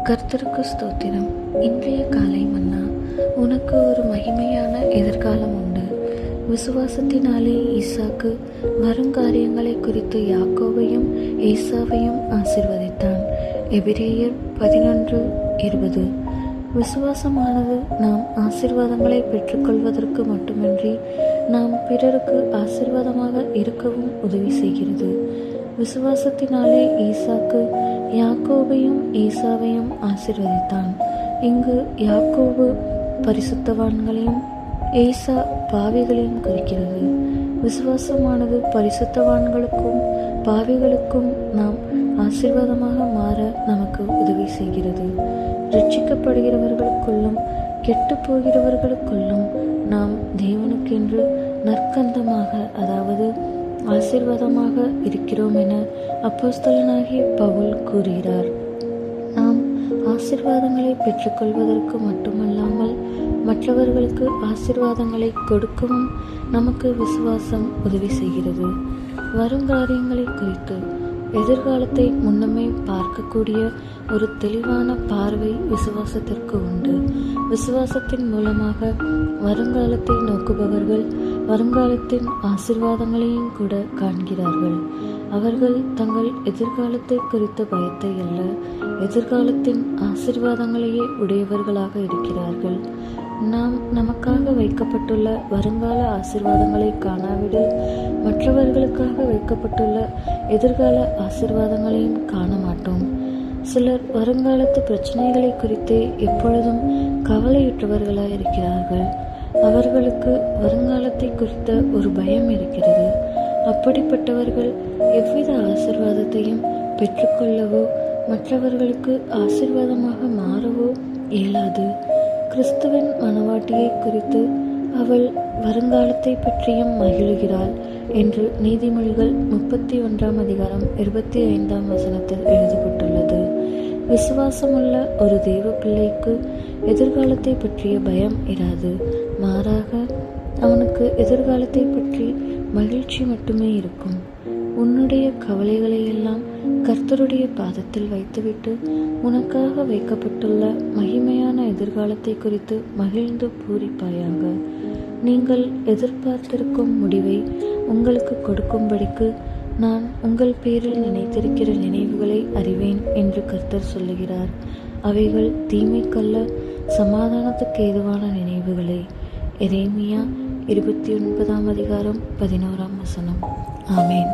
கர்த்தருக்கு ஸ்தோத்திரம். இன்றைய காலை மன்னா, உனக்கு ஒரு மகிமையான எதிர்காலம் உண்டு. விசுவாசத்தினாலே ஈசாக்கு வருங்காரியங்களை குறித்து யாக்கோபையும் ஏசாவையும் ஆசீர்வதித்தான். எபிரேயர் 11:20. விசுவாசமானது நாம் ஆசீர்வாதங்களை பெற்றுக்கொள்வதற்கு மட்டுமின்றி நாம் பிறருக்கு ஆசீர்வாதமாக இருக்கவும் உதவி செய்கிறது. விசுவாசத்தினாலே ஈசாக்கு யாக்கோபையும் ஏசாவையும் ஆசீர்வதித்தான். இங்கு யாக்கோபு பரிசுத்தவான்களையும் ஏசா பாவிகளையும் குறிக்கிறது. விசுவாசமானது பரிசுத்தவான்களுக்கும் பாவிகளுக்கும் நாம் ஆசீர்வாதமாக மாற நமக்கு உதவி செய்கிறது. ரட்சிக்கப்படுகிறவர்களுக்குள்ளும் கெட்டு போகிறவர்களுக்குள்ளும் நாம் தேவனுக்கென்று நற்கந்தமாக, அதாவது ஆசீர்வாதமாக இருக்கிறோம் என அப்போஸ்தலனாகிய பவுல் கூறுகிறார். நாம் ஆசீர்வாதங்களை பெற்றுக்கொள்வதற்கு மட்டுமல்லாமல் மற்றவர்களுக்கு ஆசீர்வாதங்களை கொடுக்கவும் நமக்கு விசுவாசம் உதவி செய்கிறது. வருங்காரியங்களை குறித்து எதிர்காலத்தை முன்னமே பார்க்கக்கூடிய ஒரு தெளிவான பார்வை விசுவாசத்திற்கு உண்டு. விசுவாசத்தின் மூலமாக வருங்காலத்தை நோக்குபவர்கள் வருங்காலத்தின் ஆசீர்வாதங்களையும் கூட காண்கிறார்கள். அவர்கள் தங்கள் எதிர்காலத்தை குறித்த பயத்தை அல்ல, எதிர்காலத்தின் ஆசீர்வாதங்களையே உடையவர்களாக இருக்கிறார்கள். நாம் நமக்காக வைக்கப்பட்டுள்ள வருங்கால ஆசீர்வாதங்களை காணாவிடில் மற்றவர்களுக்காக வைக்கப்பட்டுள்ள எதிர்கால ஆசீர்வாதங்களையும் காண மாட்டோம். சிலர் வருங்காலத்து பிரச்சனைகளை குறித்தே எப்பொழுதும் கவலையுற்றவர்களாக இருக்கிறார்கள். அவர்களுக்கு வருங்காலத்தை குறித்த ஒரு பயம் இருக்கிறது. அப்படிப்பட்டவர்கள் எவ்வித ஆசீர்வாதத்தையும் பெற்றுக்கொள்ளவோ மற்றவர்களுக்கு ஆசீர்வாதமாக மாறவோ இயலாது. கிறிஸ்துவின் மணவாட்டியை குறித்து அவள் வருங்காலத்தை பற்றியும் மகிழுகிறாள் என்று நீதிமொழிகள் 31:25 எழுதப்பட்டுள்ளது. விசுவாசமுள்ள ஒரு தேவ பிள்ளைக்கு எதிர்காலத்தை பற்றிய பயம் இராது. மாறாக அவனுக்கு எதிர்காலத்தை பற்றி மகிழ்ச்சி மட்டுமே இருக்கும். உன்னுடைய கவலைகளையெல்லாம் கர்த்தருடைய பாதத்தில் வைத்துவிட்டு உனக்காக வைக்கப்பட்டுள்ள மகிமையான எதிர்காலத்தை குறித்து மகிழ்ந்து பூரிப்பாயாக. நீங்கள் எதிர்பார்த்திருக்கும் முடிவை உங்களுக்கு கொடுக்கும்படிக்கு நான் உங்கள் பேரில் நினைத்திருக்கிற நினைவுகளை அறிவேன் என்று கர்த்தர் சொல்லுகிறார். அவைகள் தீமைக்கல்ல, சமாதானத்துக்கு ஏதுவான நினைவுகளே. எரேமியா 29:11. ஆமேன்.